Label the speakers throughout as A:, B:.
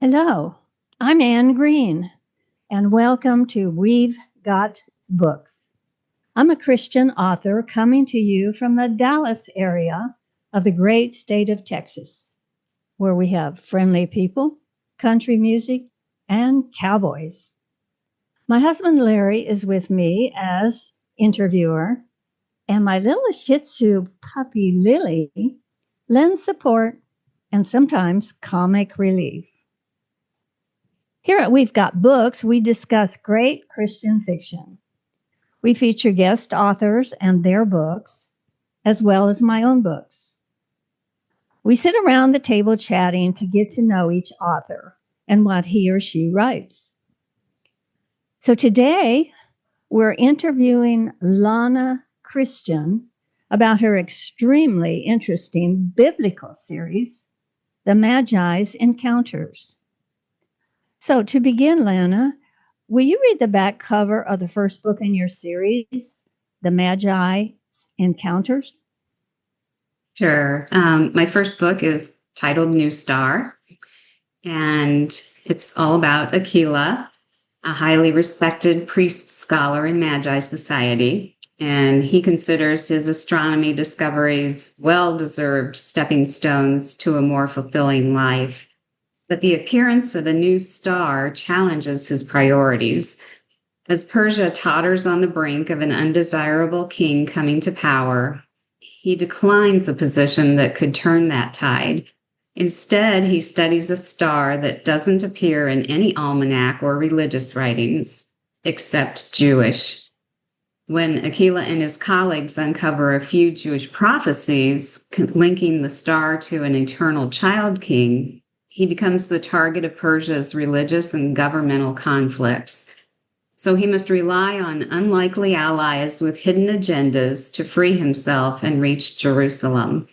A: Hello, I'm Anne Green, and welcome to We've Got Books. I'm a Christian author coming to you from the Dallas area of the great state of Texas, where we have friendly people, country music, and cowboys. My husband Larry is with me as interviewer, and my little Shih Tzu puppy Lily lends support and sometimes comic relief. Here at We've Got Books, we discuss great Christian fiction. We feature guest authors and their books, as well as my own books. We sit around the table chatting to get to know each author and what he or she writes. So today, we're interviewing Lana Christian about her extremely interesting biblical series, The Magi's Encounters. So to begin, Lana, will you read the back cover of the first book in your series, The Magi Encounters?
B: Sure. My first book is titled New Star, and it's all about Aquila, a highly respected priest scholar in Magi society, and he considers his astronomy discoveries well-deserved stepping stones to a more fulfilling life. But the appearance of a new star challenges his priorities. As Persia totters on the brink of an undesirable king coming to power, he declines a position that could turn that tide. Instead, he studies a star that doesn't appear in any almanac or religious writings, except Jewish. When Aquila and his colleagues uncover a few Jewish prophecies linking the star to an eternal child king, he becomes the target of Persia's religious and governmental conflicts. So he must rely on unlikely allies with hidden agendas to free himself and reach Jerusalem.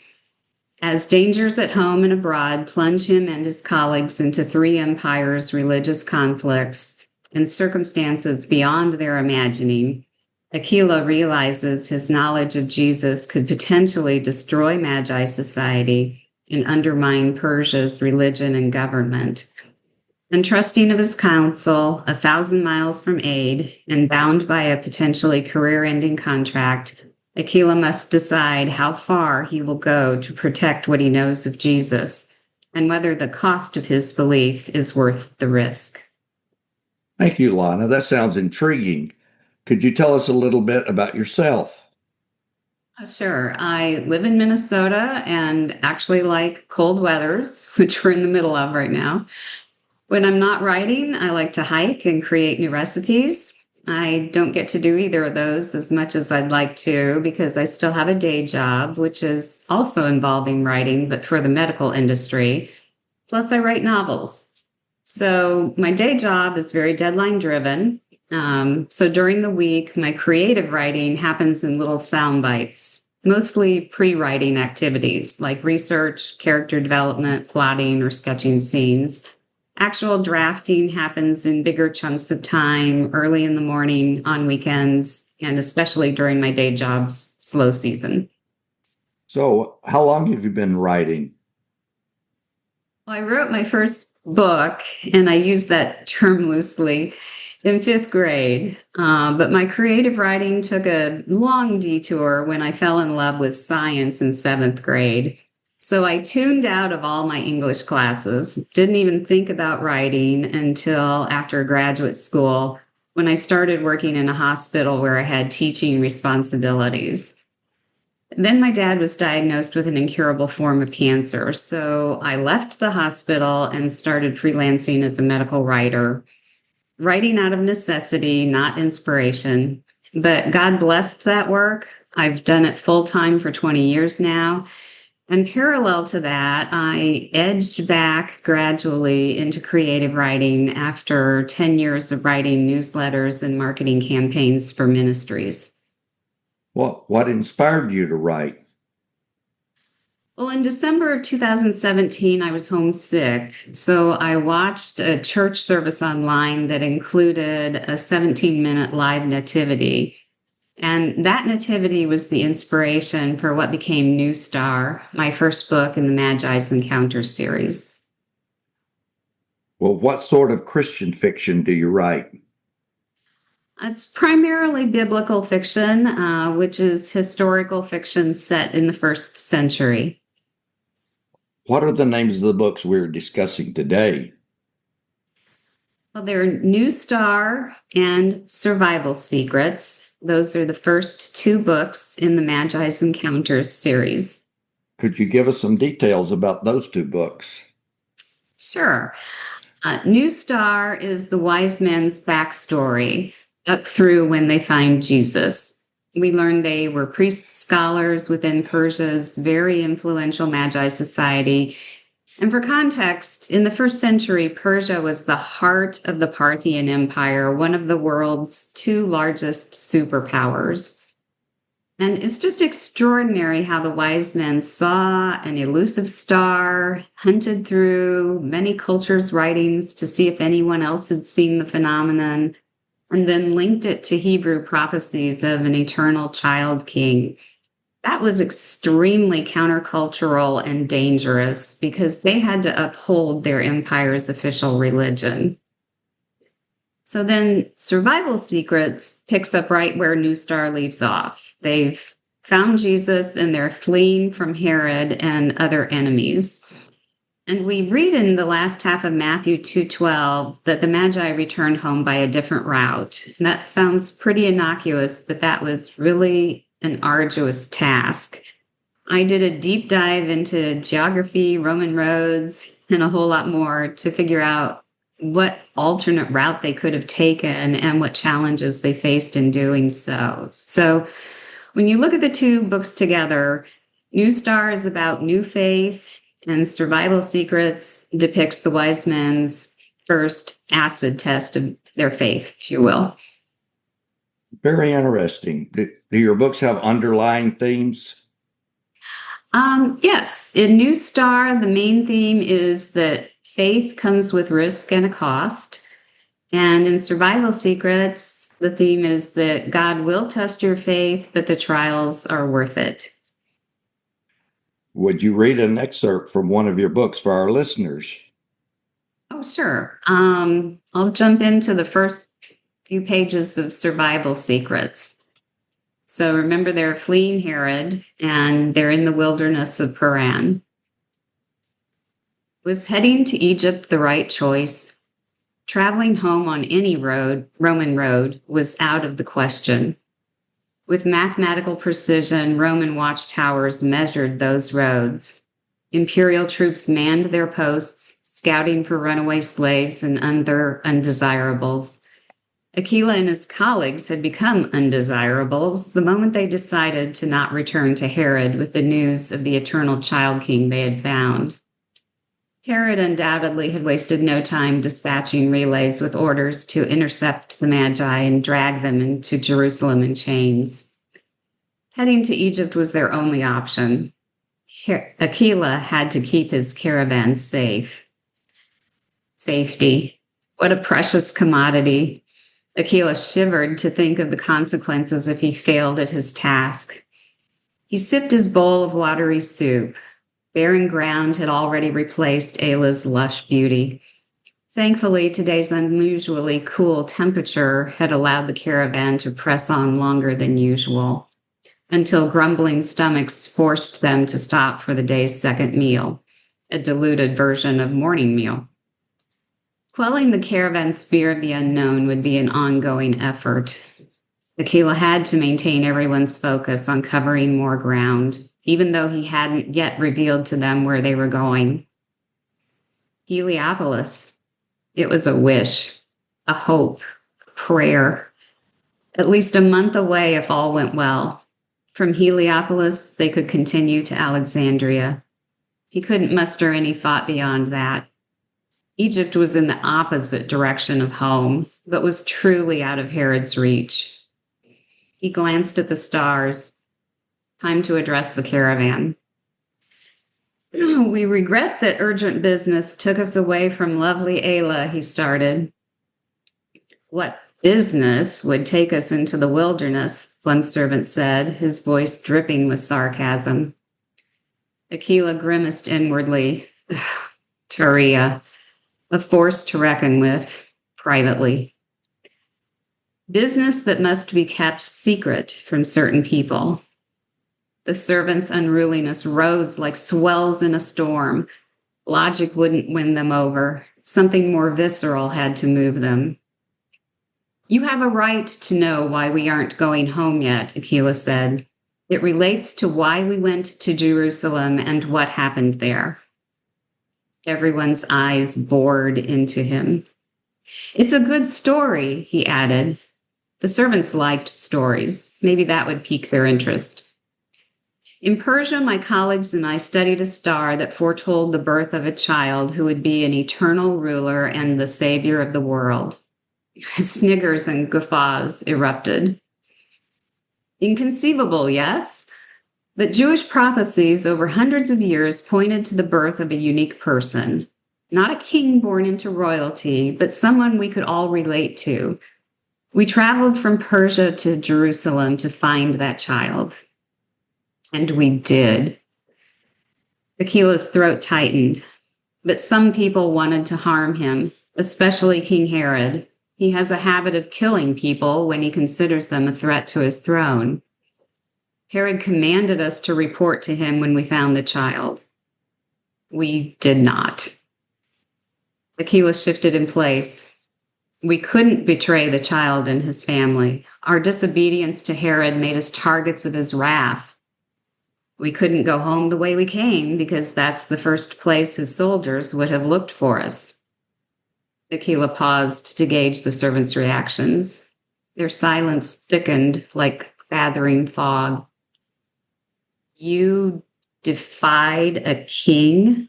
B: As dangers at home and abroad plunge him and his colleagues into three empires' religious conflicts and circumstances beyond their imagining, Aquila realizes his knowledge of Jesus could potentially destroy Magi society and undermine Persia's religion and government. Untrusting of his counsel, 1,000 miles from aid, and bound by a potentially career-ending contract, Aquila must decide how far he will go to protect what he knows of Jesus, and whether the cost of his belief is worth the risk.
C: Thank you, Lana. That sounds intriguing. Could you tell us a little bit about yourself?
B: Sure. I live in Minnesota and actually like cold weathers, which we're in the middle of right now. When I'm not writing, I like to hike and create new recipes. I don't get to do either of those as much as I'd like to because I still have a day job, which is also involving writing, but for the medical industry. Plus, I write novels. So my day job is very deadline driven. So during the week, my creative writing happens in little sound bites, mostly pre-writing activities like research, character development, plotting, or sketching scenes. Actual drafting happens in bigger chunks of time, early in the morning, on weekends, and especially during my day job's slow season.
C: So, how long have you been writing?
B: Well, I wrote my first book, and I use that term loosely, in 5th grade. But my creative writing took a long detour when I fell in love with science in 7th grade. So I tuned out of all my English classes, didn't even think about writing until after graduate school when I started working in a hospital where I had teaching responsibilities. Then my dad was diagnosed with an incurable form of cancer. So I left the hospital and started freelancing as a medical writer. Writing out of necessity, not inspiration. But God blessed that work. I've done it full time for 20 years now. And parallel to that, I edged back gradually into creative writing after 10 years of writing newsletters and marketing campaigns for ministries.
C: What inspired you to write?
B: Well, in December of 2017, I was homesick, so I watched a church service online that included a 17-minute live nativity. And that nativity was the inspiration for what became New Star, my first book in the Magi's Encounter series.
C: Well, what sort of Christian fiction do you write?
B: It's primarily biblical fiction, which is historical fiction set in the first century.
C: What are the names of the books we're discussing today?
B: Well, they're New Star and Survival Secrets. Those are the first two books in the Magi's Encounter series.
C: Could you give us some details about those two books?
B: Sure. New Star is the wise men's backstory up through when they find Jesus. We learn they were priest scholars within Persia's very influential Magi society. And for context, in the first century, Persia was the heart of the Parthian Empire, one of the world's two largest superpowers. And it's just extraordinary how the wise men saw an elusive star, hunted through many cultures' writings to see if anyone else had seen the phenomenon, and then linked it to Hebrew prophecies of an eternal child king. That was extremely countercultural and dangerous because they had to uphold their empire's official religion. So then Survival Secrets picks up right where New Star leaves off. They've found Jesus and they're fleeing from Herod and other enemies. And we read in the last half of Matthew 2:12 that the Magi returned home by a different route. And that sounds pretty innocuous, but that was really an arduous task. I did a deep dive into geography, Roman roads, and a whole lot more to figure out what alternate route they could have taken and what challenges they faced in doing so. So when you look at the two books together, New Star is about new faith, and Survival Secrets depicts the wise men's first acid test of their faith, if you will.
C: Very interesting. Do your books have underlying themes?
B: Yes. In New Star, the main theme is that faith comes with risk and a cost. And in Survival Secrets, the theme is that God will test your faith, but the trials are worth it.
C: Would you read an excerpt from one of your books for our listeners?
B: Oh, sure. I'll jump into the first few pages of Survival Secrets. So remember, they're fleeing Herod, and they're in the wilderness of Paran. Was heading to Egypt the right choice? Traveling home on any road, Roman road, was out of the question. With mathematical precision, Roman watchtowers measured those roads. Imperial troops manned their posts, scouting for runaway slaves and other undesirables. Aquila and his colleagues had become undesirables the moment they decided to not return to Herod with the news of the eternal child king they had found. Herod undoubtedly had wasted no time dispatching relays with orders to intercept the Magi and drag them into Jerusalem in chains. Heading to Egypt was their only option. Aquila had to keep his caravan safe. Safety. What a precious commodity. Aquila shivered to think of the consequences if he failed at his task. He sipped his bowl of watery soup. Barren ground had already replaced Ayla's lush beauty. Thankfully, today's unusually cool temperature had allowed the caravan to press on longer than usual, until grumbling stomachs forced them to stop for the day's second meal, a diluted version of morning meal. Quelling the caravan's fear of the unknown would be an ongoing effort. Aquila had to maintain everyone's focus on covering more ground, even though he hadn't yet revealed to them where they were going. Heliopolis. It was a wish, a hope, a prayer. At least a month away if all went well. From Heliopolis, they could continue to Alexandria. He couldn't muster any thought beyond that. Egypt was in the opposite direction of home, but was truly out of Herod's reach. He glanced at the stars. Time to address the caravan. We regret that urgent business took us away from lovely Ayla, he started. What business would take us into the wilderness, one servant said, his voice dripping with sarcasm. Aquila grimaced inwardly. Turia. a force to reckon with privately. Business that must be kept secret from certain people. The servants' unruliness rose like swells in a storm. Logic wouldn't win them over. Something more visceral had to move them. You have a right to know why we aren't going home yet, Aquila said. It relates to why we went to Jerusalem and what happened there. Everyone's eyes bored into him. It's a good story, he added. The servants liked stories. Maybe that would pique their interest. In Persia, my colleagues and I studied a star that foretold the birth of a child who would be an eternal ruler and the savior of the world. Sniggers and guffaws erupted. Inconceivable, yes? But Jewish prophecies over hundreds of years pointed to the birth of a unique person. Not a king born into royalty, but someone we could all relate to. We traveled from Persia to Jerusalem to find that child. And we did. Aquila's throat tightened, but some people wanted to harm him, especially King Herod. He has a habit of killing people when he considers them a threat to his throne. Herod commanded us to report to him when we found the child. We did not. Aquila shifted in place. We couldn't betray the child and his family. Our disobedience to Herod made us targets of his wrath. We couldn't go home the way we came because that's the first place his soldiers would have looked for us. Aquila paused to gauge the servants' reactions. Their silence thickened like gathering fog. You defied a king?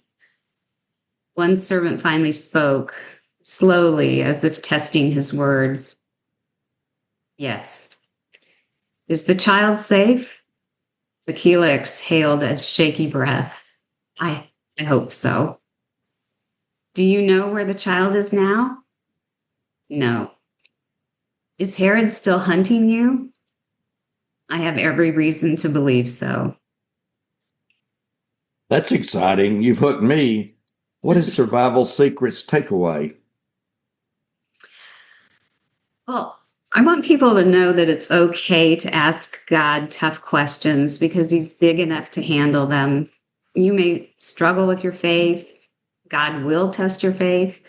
B: One servant finally spoke, slowly, as if testing his words. Yes. Is the child safe? Aquila exhaled a shaky breath. I hope so. Do you know where the child is now? No. Is Herod still hunting you? I have every reason to believe so.
C: That's exciting. You've hooked me. What is Survival Secret's takeaway?
B: Well, I want people to know that it's okay to ask God tough questions because he's big enough to handle them. You may struggle with your faith. God will test your faith,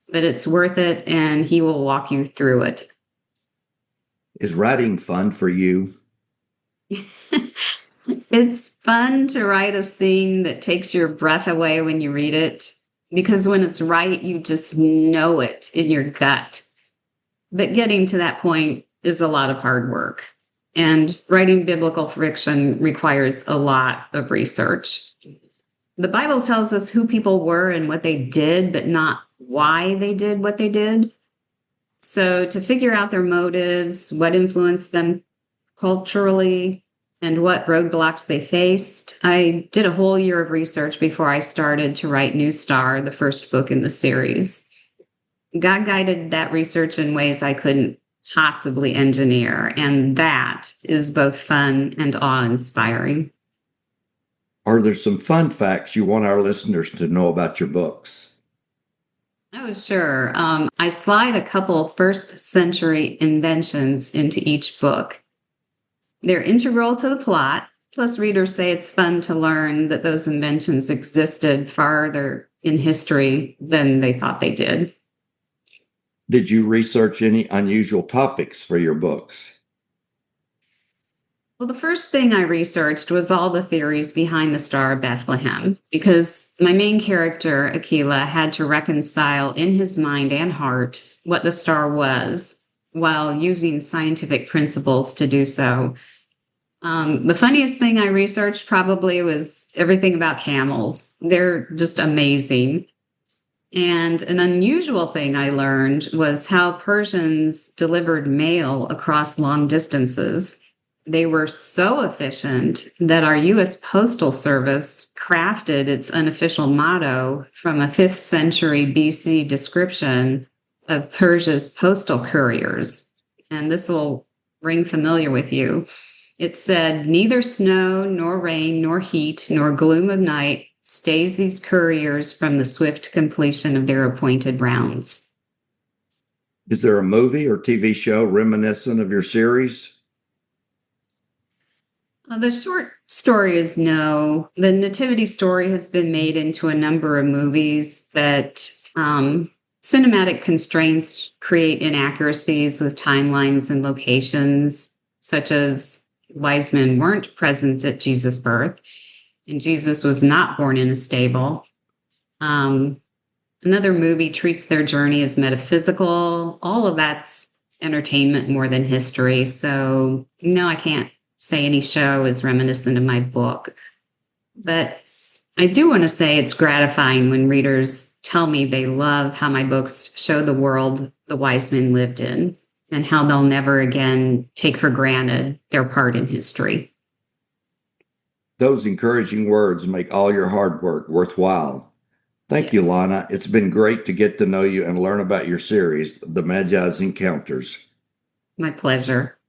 B: but it's worth it and he will walk you through it.
C: Is writing fun for you?
B: It's fun to write a scene that takes your breath away when you read it, because when it's right, you just know it in your gut. But getting to that point is a lot of hard work. And writing biblical fiction requires a lot of research. The Bible tells us who people were and what they did, but not why they did what they did. So to figure out their motives, what influenced them culturally, and what roadblocks they faced, I did a whole year of research before I started to write New Star, the first book in the series. God guided that research in ways I couldn't possibly engineer, and that is both fun and awe-inspiring.
C: Are there some fun facts you want our listeners to know about your books?
B: Oh, sure. I slide a couple first-century inventions into each book. They're integral to the plot, plus readers say it's fun to learn that those inventions existed farther in history than they thought they did.
C: Did you research any unusual topics for your books?
B: Well, the first thing I researched was all the theories behind the Star of Bethlehem, because my main character, Aquila, had to reconcile in his mind and heart what the star was, while using scientific principles to do so. The funniest thing I researched probably was everything about camels. They're just amazing. And an unusual thing I learned was how Persians delivered mail across long distances. They were so efficient that our U.S. Postal Service crafted its unofficial motto from a 5th century BC description of Persia's postal couriers. And this will ring familiar with you. It said, "Neither snow, nor rain, nor heat, nor gloom of night stays these couriers from the swift completion of their appointed rounds.
C: Is there a movie or TV show reminiscent of your series?
B: The short story is no. The Nativity story has been made into a number of movies, but cinematic constraints create inaccuracies with timelines and locations, such as wise men weren't present at Jesus' birth, and Jesus was not born in a stable. Another movie treats their journey as metaphysical. All of that's entertainment more than history. So, no, I can't say any show is reminiscent of my book. But I do want to say it's gratifying when readers tell me they love how my books show the world the wise men lived in and how they'll never again take for granted their part in history.
C: Those encouraging words make all your hard work worthwhile. Thank you,
B: Yes.
C: Lana. It's been great to get to know you and learn about your series, The Magi's Encounters.
B: My pleasure.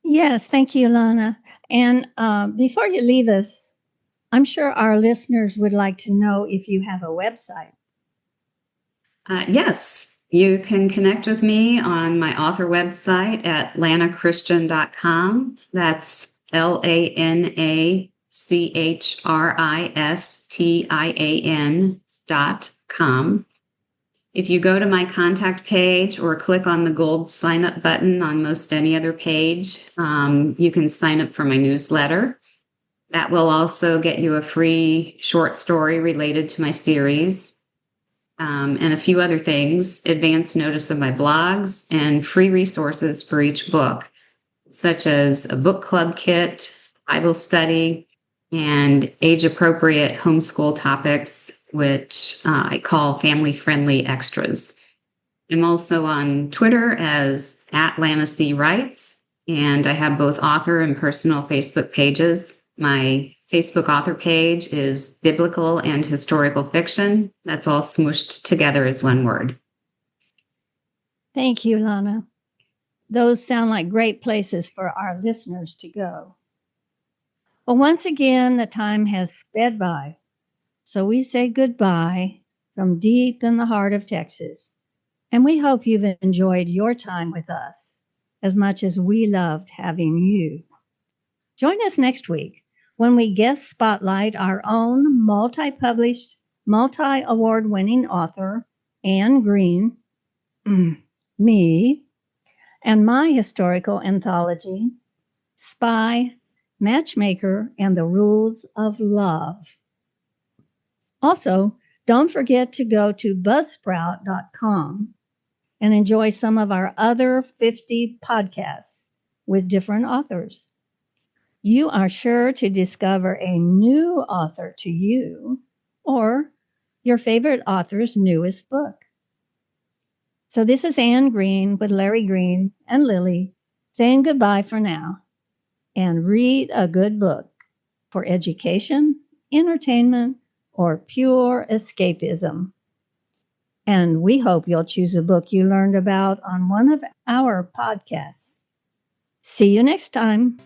A: Yes, thank you, Lana. And before you leave us, I'm sure our listeners would like to know if you have a website.
B: Yes, you can connect with me on my author website at lanachristian.com. That's LANACHRISTIAN.com. If you go to my contact page or click on the gold sign up button on most any other page, you can sign up for my newsletter. That will also get you a free short story related to my series, and a few other things, advance notice of my blogs, and free resources for each book, such as a book club kit, Bible study, and age-appropriate homeschool topics, which I call family-friendly extras. I'm also on Twitter as @LanaCWrites, and I have both author and personal Facebook pages. My Facebook author page is Biblical and Historical Fiction. That's all smooshed together as one word.
A: Thank you, Lana. Those sound like great places for our listeners to go. Well, once again, the time has sped by. So we say goodbye from deep in the heart of Texas. And we hope you've enjoyed your time with us as much as we loved having you. Join us next week when we guest spotlight our own multi-published, multi-award-winning author, Anne Green, me, and my historical anthology, Spy, Matchmaker, and the Rules of Love. Also, don't forget to go to buzzsprout.com and enjoy some of our other 50 podcasts with different authors. You are sure to discover a new author to you or your favorite author's newest book. So this is Anne Green with Larry Green and Lily saying goodbye for now, and read a good book for education, entertainment, or pure escapism. And we hope you'll choose a book you learned about on one of our podcasts. See you next time.